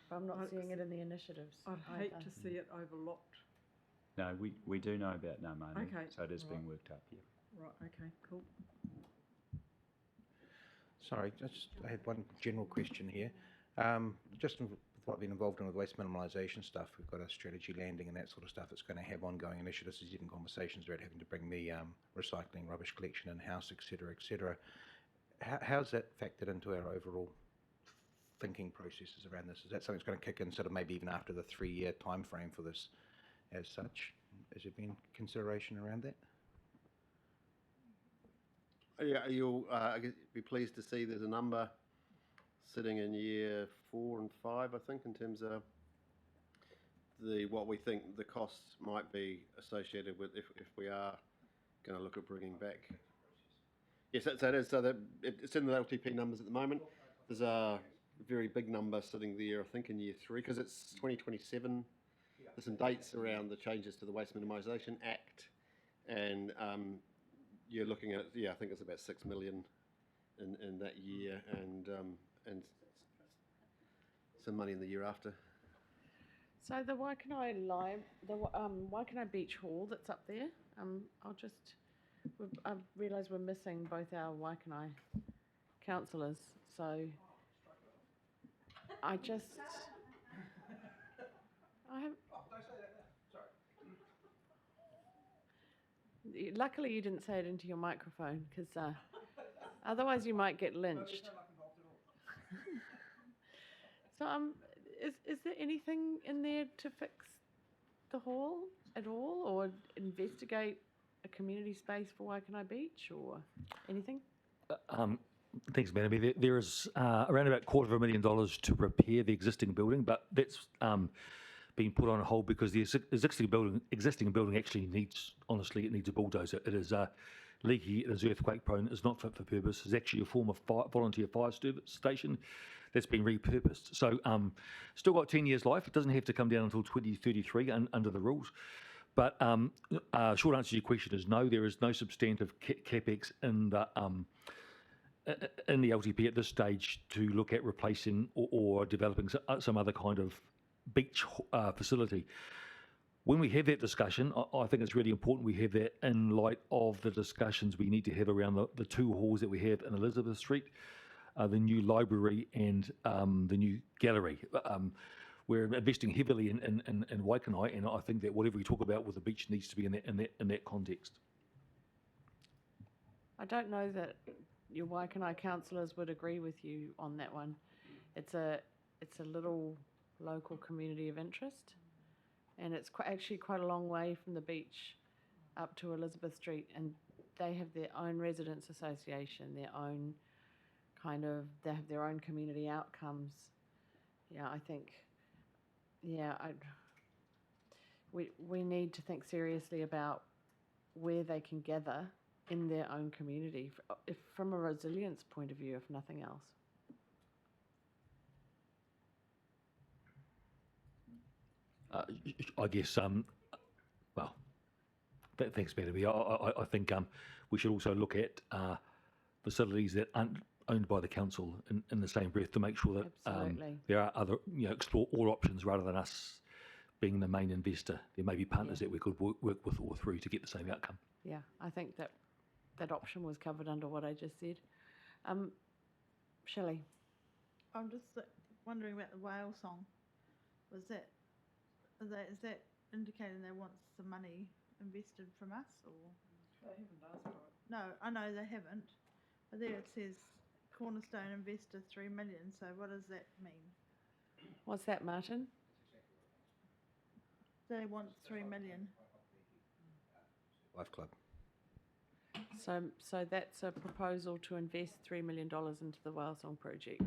But I'm not I'd- seeing it in the initiatives. I'd hate either. to see it overlooked. No, we do know about Ngā Manu, Okay, so it is being right. worked up, yeah. Right, okay, cool. Sorry, I had one general question here. Just with what I've been involved in with waste minimalisation stuff, we've got a strategy landing and that sort of stuff that's going to have ongoing initiatives. There's even conversations about having to bring the recycling, rubbish collection in-house, et cetera, et cetera. How's that factored into our overall thinking processes around this? Is that something that's going to kick in sort of maybe even after the 3-year time frame for this as such? Has there been consideration around that? Yeah, you'll I guess be pleased to see there's a number sitting in year 4 and 5, I think, in terms of what we think the costs might be associated with if we are going to look at bringing back. Yes, so it is. So that it's in the LTP numbers at the moment. There's a very big number sitting there, I think, in year 3 because it's 2027. There's some dates around the changes to the Waste Minimisation Act, and you're looking at, I think it's about 6 million in that year, and some money in the year after. So the Waikanae Beach Hall that's up there, I realise we're missing both our Waikanae councillors, so I have. Luckily, you didn't say it into your microphone, because otherwise you might get lynched. So, is there anything in there to fix the hall at all, or investigate a community space for Waikanae Beach, or anything? Thanks, Manamy. There is around about $250,000 to repair the existing building, but that's been put on hold because the existing building actually needs a bulldozer. It is leaky, it is earthquake prone, it's not fit for purpose. It's actually a former volunteer fire station that's been repurposed. So still got 10 years life. It doesn't have to come down until 2033 under the rules. But short answer to your question is no, there is no substantive capex in the LTP at this stage to look at replacing or developing some other kind of beach facility. When we have that discussion, I think it's really important we have that in light of the discussions we need to have around the 2 halls that we have in Elizabeth Street, the new library and the new gallery. we're investing heavily in Waikanae, and I think that whatever we talk about with the beach needs to be in that context. I don't know that your Waikanae councillors would agree with you on that one. It's a little local community of interest, and it's actually quite a long way from the beach up to Elizabeth Street, and they have their own residents association, they have their own community outcomes. Yeah, I think, we need to think seriously about where they can gather in their own community, from a resilience point of view, if nothing else. I guess, well, thanks, Peter. I think we should also look at facilities that aren't owned by the council in the same breath, to make sure that there are other, explore all options rather than us being the main investor. There may be partners that we could work with or through to get the same outcome. Yeah, I think that option was covered under what I just said. Shelley? I'm just wondering about the whale song. Is that indicating they want some money invested from us, or? They haven't asked for it. No, I know they haven't. But there it says Cornerstone investor 3 million. So what does that mean? What's that, Martin? They want 3 million. Life Club. So that's a proposal to invest $3 million into the Whale Song project.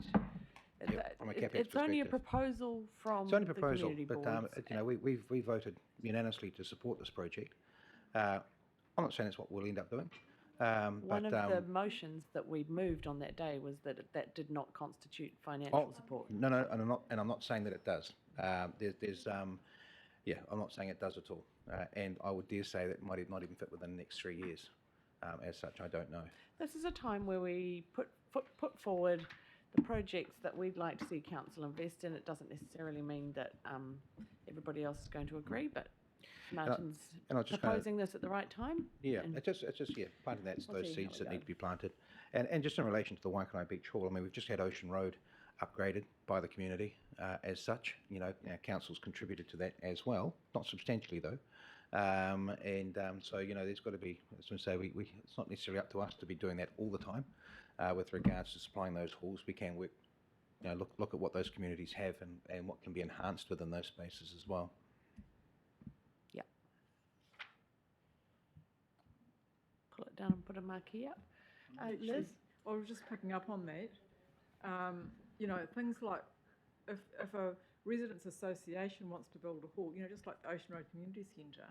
From a CapEx It's only a perspective. proposal from It's only a the proposal, community but boards. we voted unanimously to support this project. I'm not saying that's what we'll end up doing. One of the motions that we moved on that day was that that did not constitute financial support. No, and I'm not saying that it does. I'm not saying it does at all. And I would dare say that it might not even fit within the next 3 years. As such, I don't know. This is a time where we put forward the projects that we'd like to see council invest in. It doesn't necessarily mean that everybody else is going to agree, but Martin's proposing this at the right time. Yeah, and it's just planting we'll those see seeds how we that need go. to be planted. And just in relation to the Waikanae Beach Hall, I mean, we've just had Ocean Road upgraded by the community as such. Our council's contributed to that as well, not substantially though. So there's got to be, as I say, it's not necessarily up to us to be doing that all the time. With regards to supplying those halls, we can work, look at what those communities have and what can be enhanced within those spaces as well. Yeah. Pull it down and put a marquee up. Liz? I was just picking up on that. Things like if a residents association wants to build a hall, just like the Ocean Road Community Centre,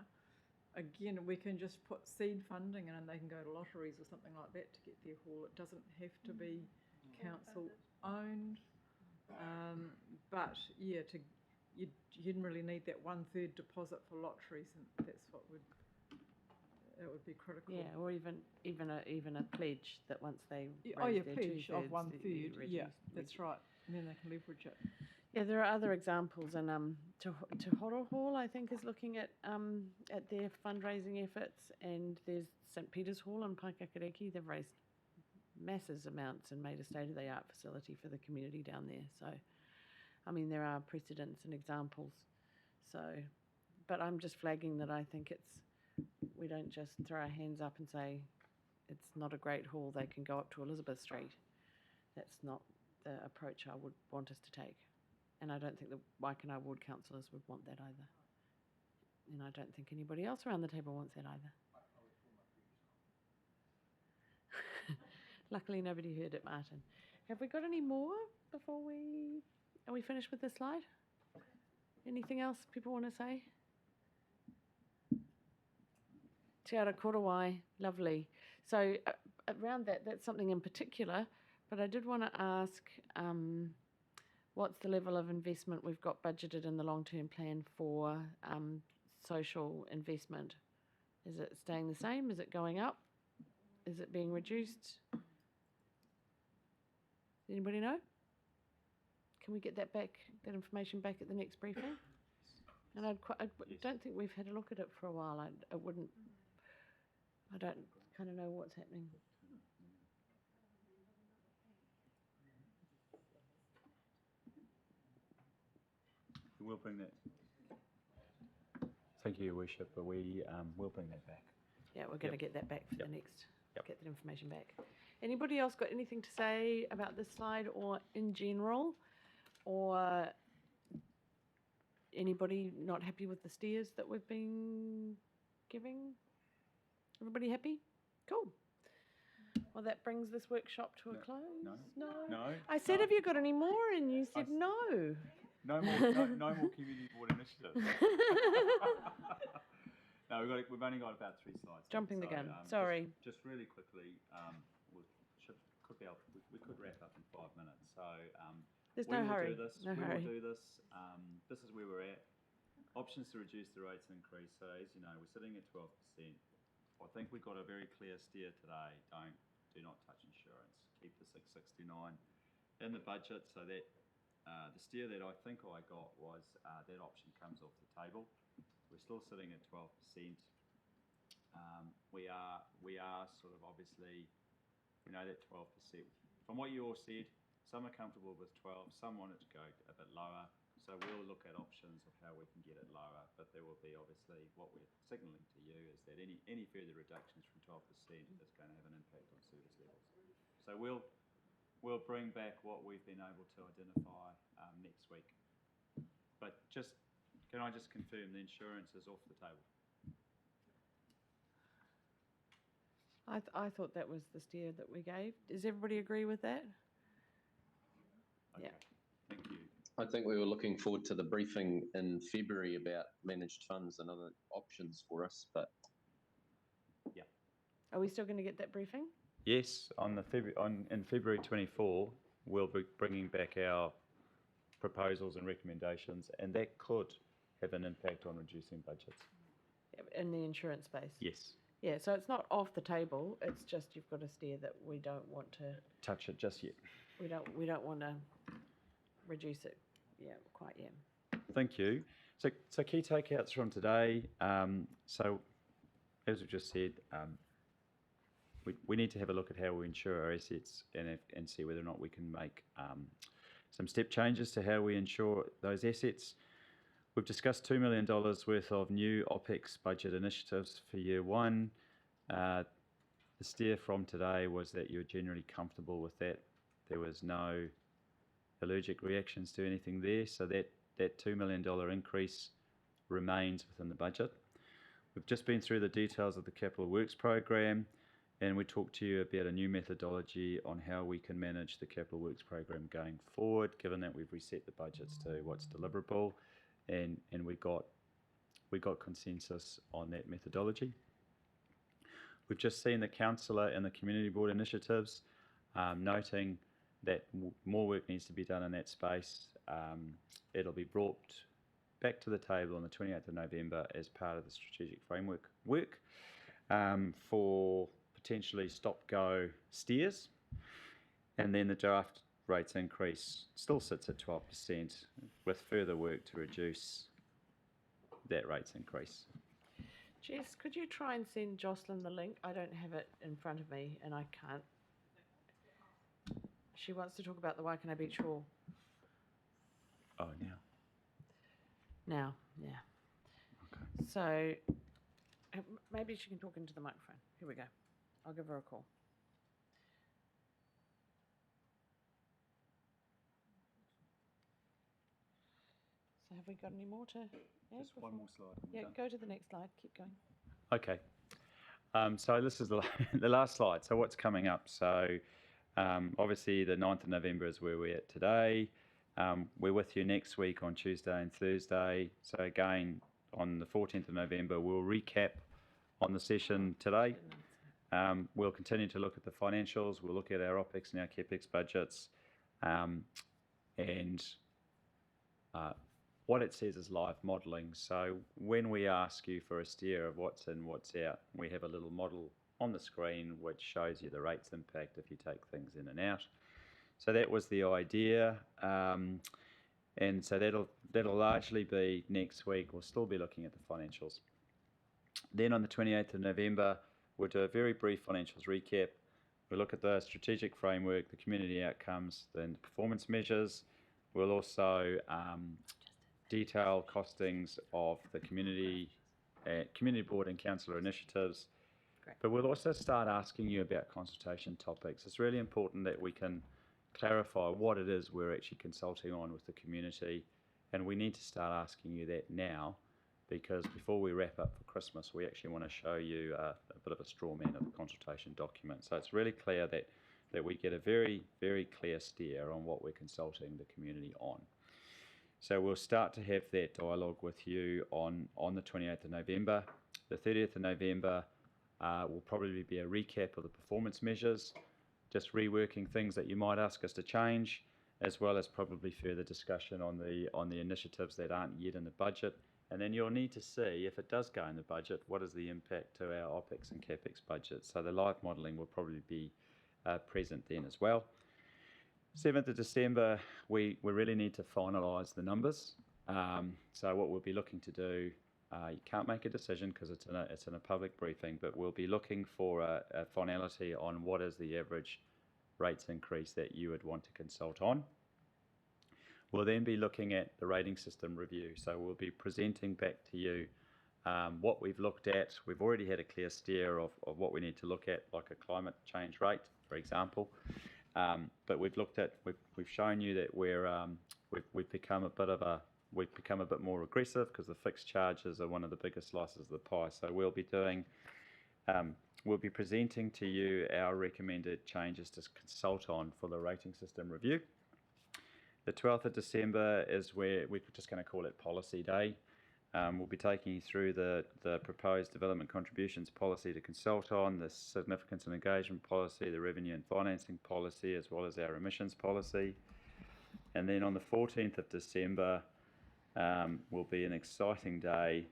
again, we can just put seed funding in and they can go to lotteries or something like that to get their hall. It doesn't have to be council owned. But yeah, you didn't really need that 1/3 deposit for lotteries, and that would be critical. Yeah, or even a pledge that once they pledge raise of their 1/3. Yeah, that's right. And then they can leverage it. Yeah, there are other examples, and Te Horo Hall, I think, is looking at their fundraising efforts, and there's St Peter's Hall in Paikakariki. They've raised massive amounts and made a state-of-the-art facility for the community down there. So, I mean, there are precedents and examples. So, but I'm just flagging that I think we don't just throw our hands up and say it's not a great hall, they can go up to Elizabeth Street. That's not the approach I would want us to take. And I don't think the Waikanae Ward councillors would want that either. And I don't think anybody else around the table wants that either. Luckily, nobody heard it, Martin. Have we got any more before are we finished with this slide? Anything else people want to say? Te Ara Korowai, lovely. So around that's something in particular, but I did want to ask, what's the level of investment we've got budgeted in the long-term plan for social investment? Is it staying the same? Is it going up? Is it being reduced? Anybody know? Can we get that information back at the next briefing? And I don't think we've had a look at it for a while. I don't kind of know what's happening. we'll bring that. Thank you, Your Worship, but we will bring that back. Yeah, we're going to Yep. get that back for Yep. the next, Yep. get that information back. Anybody else got anything to say about this slide or in general? Or anybody not happy with the steers that we've been giving? Everybody happy? Cool. Well, that brings this workshop to a close. No. No. No. I said, no. have you got any more? And you said no. No more community board initiatives. No, we've only got about 3 slides. left, Jumping the so, gun. just- Sorry. Just really quickly, we could wrap up in 5 minutes. So There's we no will hurry. do this. No we hurry. will do this. This is where we're at. Options to reduce the rates increase. So as you know, we're sitting at 12%. I think we got a very clear steer today. Do not touch insurance. Keep the 669 in the budget. So that the steer that I think I got was that option comes off the table. We're still sitting at 12%. We are sort of obviously, we know that 12%. From what you all said, some are comfortable with 12, some want it to go a bit lower. So we'll look at options of how we can get it lower, but there will be obviously what we're signalling to you is that any further reductions from 12% is going to have an impact on service levels. So we'll bring back what we've been able to identify next week. But can I just confirm the insurance is off the table? I thought that was the steer that we gave. Does everybody agree with that? Okay. Yeah. Thank you. I think we were looking forward to the briefing in February about managed funds and other options for us, but Are we still going to get that briefing? Yes, in February 24, we'll be bringing back our proposals and recommendations, and that could have an impact on reducing budgets. In the insurance space? Yes. Yeah, so it's not off the table, it's just you've got a steer that we don't want to, Touch it just yet. we don't want to reduce it, quite yet. Thank you. So key takeouts from today. So as we've just said, we need to have a look at how we insure our assets and see whether or not we can make some step changes to how we insure those assets. We've discussed $2 million worth of new OPEX budget initiatives for year 1. The steer from today was that you're generally comfortable with that. There was no allergic reactions to anything there, so that $2 million increase remains within the budget. We've just been through the details of the Capital Works program, and we talked to you about a new methodology on how we can manage the Capital Works program going forward, given that we've reset the budgets to what's deliverable, and we got consensus on that methodology. We've just seen the councillor and the community board initiatives, noting that more work needs to be done in that space. It'll be brought back to the table on the 28th of November as part of the strategic framework work for potentially stop-go steers. And then the draft rates increase still sits at 12% with further work to reduce that rates increase. Jess, could you try and send Jocelyn the link? I don't have it in front of me and I can't. She wants to talk about the Waikanae Beach Hall. Oh, now. Now, yeah. Okay. So maybe she can talk into the microphone. Here we go. I'll give her a call. So have we got any more to add? Just one more slide. and we're Yeah, done. go to the next slide. Keep going. Okay. So this is the last slide. So what's coming up? So obviously the 9th of November is where we're at today. We're with you next week on Tuesday and Thursday. So again, on the 14th of November, we'll recap on the session today. We'll continue to look at the financials. We'll look at our OPEX and our CAPEX budgets. And what it says is live modelling. So when we ask you for a steer of what's in, what's out, we have a little model on the screen which shows you the rates impact if you take things in and out. So that was the idea. And so that'll largely be next week. We'll still be looking at the financials. Then on the 28th of November, we'll do a very brief financials recap. We'll look at the strategic framework, the community outcomes, then the performance measures. We'll also detailed costings of the community board and councillor initiatives. Great. But we'll also start asking you about consultation topics. It's really important that we can clarify what it is we're actually consulting on with the community, and we need to start asking you that now, because before we wrap up for Christmas, we actually want to show you a bit of a straw man of the consultation document. So it's really clear that we get a very, very clear steer on what we're consulting the community on. So we'll start to have that dialogue with you on the 28th of November. The 30th of November will probably be a recap of the performance measures, just reworking things that you might ask us to change, as well as probably further discussion on the initiatives that aren't yet in the budget. And then you'll need to see, if it does go in the budget, what is the impact to our OPEX and CAPEX budget. So the live modelling will probably be present then as well. 7th of December, we really need to finalise the numbers. So what we'll be looking to do, you can't make a decision because it's in a public briefing, but we'll be looking for a finality on what is the average rates increase that you would want to consult on. We'll then be looking at the rating system review. So we'll be presenting back to you what we've looked at. We've already had a clear steer of what we need to look at, like a climate change rate, for example. But we've shown you that we've become a bit more aggressive because the fixed charges are one of the biggest slices of the pie. So we'll be presenting to you our recommended changes to consult on for the rating system review. The 12th of December is where we're just going to call it Policy Day. We'll be taking you through the proposed development contributions policy to consult on, the significance and engagement policy, the revenue and financing policy, as well as our emissions policy. And then on the 14th of December will be an exciting day.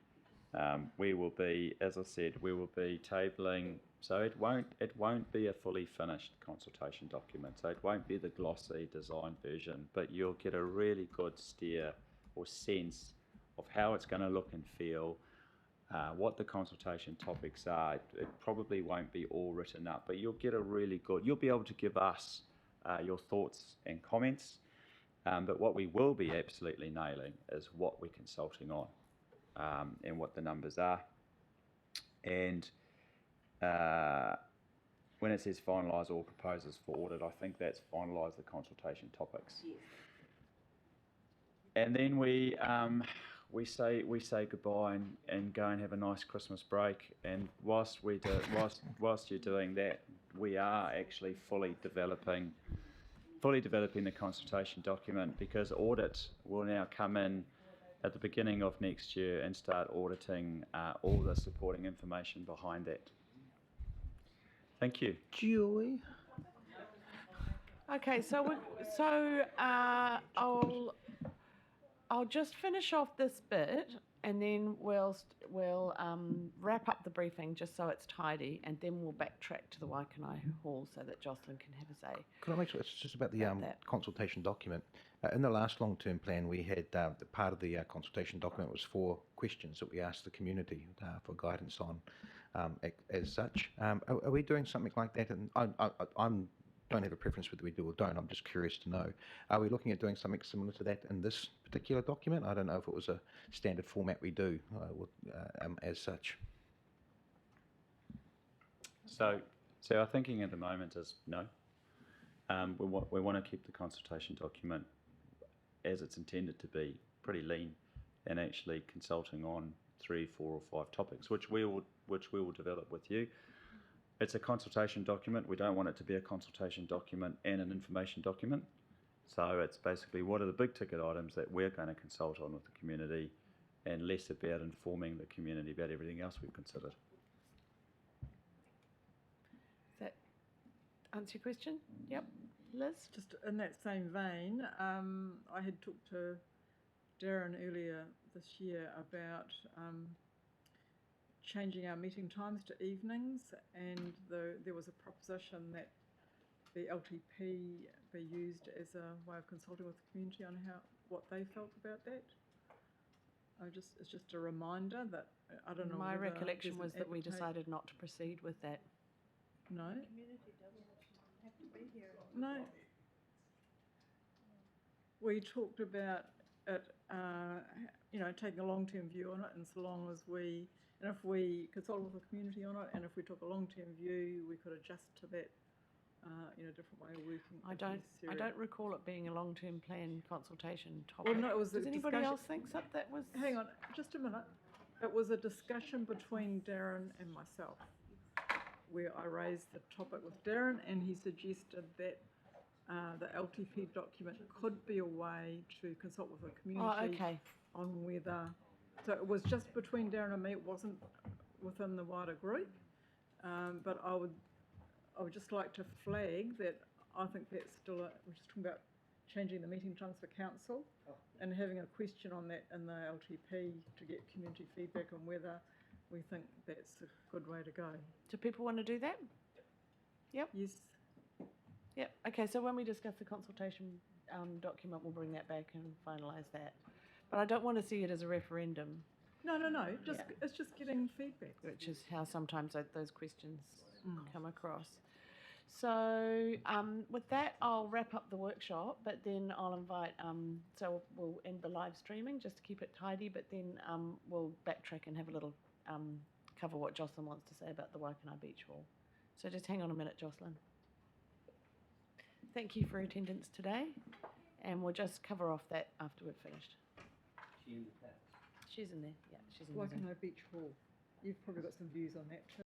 We will be, as I said, we will be tabling, so it won't be a fully finished consultation document, so it won't be the glossy design version, but you'll get a really good steer or sense of how it's going to look and feel, what the consultation topics are. It probably won't be all written up, but you'll get a really good, you'll be able to give us your thoughts and comments, but what we will be absolutely nailing is what we're consulting on and what the numbers are. And when it says finalise all proposals for audit, I think that's finalise the consultation topics. Yes. And then we say goodbye and go and have a nice Christmas break. And whilst you're doing that, we are actually fully developing the consultation document, because audit will now come in at the beginning of next year and start auditing all the supporting information behind that. Thank you. Joy. Okay, I'll just finish off this bit, and then we'll wrap up the briefing just so it's tidy, and then we'll backtrack to the Waikanae Hall so that Jocelyn can have a say. Could I make sure it's just about the consultation document? In the last long-term plan, we had the part of the consultation document was 4 questions that we asked the community for guidance on. As such, are we doing something like that? And I don't have a preference whether we do or don't. I'm just curious to know. Are we looking at doing something similar to that in this particular document? I don't know if it was a standard format we do as such. So our thinking at the moment is no. We want to keep the consultation document as it's intended to be, pretty lean, and actually consulting on 3, 4 or 5 topics, which we will develop with you. It's a consultation document. We don't want it to be a consultation document and an information document. So it's basically what are the big ticket items that we're going to consult on with the community, and less about informing the community about everything else we've considered. Does that answer your question? Yep. Liz? Just in that same vein, I had talked to Darren earlier this year about changing our meeting times to evenings, and there was a proposition that the LTP be used as a way of consulting with the community on what they felt about that. It's just a reminder that I don't know. My whether recollection there's was an that we appetite. decided not to proceed with that. No. The community doesn't have to be here. No. We talked about at, taking a long-term view on it, and so long as and if we consult with the community on it, and if we took a long-term view, we could adjust to that, different way of working. I if don't necessary. recall it being a long-term plan consultation Well, topic. no, it was a Does anybody discussion- else think that was? Hang on, just a minute. It was a discussion between Darren and myself, where I raised the topic with Darren, and he suggested that the LTP document could be a way to consult with the Oh, community okay. on whether, so it was just between Darren and me, it wasn't within the wider group. But I would just like to flag that I think that's still, we're just talking about changing the meeting times for council and having a question on that in the LTP to get community feedback on whether we think that's a good way to go. Do people want to do that? Yes. Yep. Okay, so when we discuss the consultation document, we'll bring that back and finalise that. But I don't want to see it as a referendum, No, it's just getting feedback. which is how sometimes those questions come across. So with that, I'll wrap up the workshop, but then I'll invite, so we'll end the live streaming just to keep it tidy, but then we'll backtrack and have a little cover what Jocelyn wants to say about the Waikanae Beach Hall. So just hang on a minute, Jocelyn. Thank you for attendance today, and we'll just cover off that after we've finished. She's in there, yeah, she's in there. Waikanae Beach Hall. You've probably got some views on that too.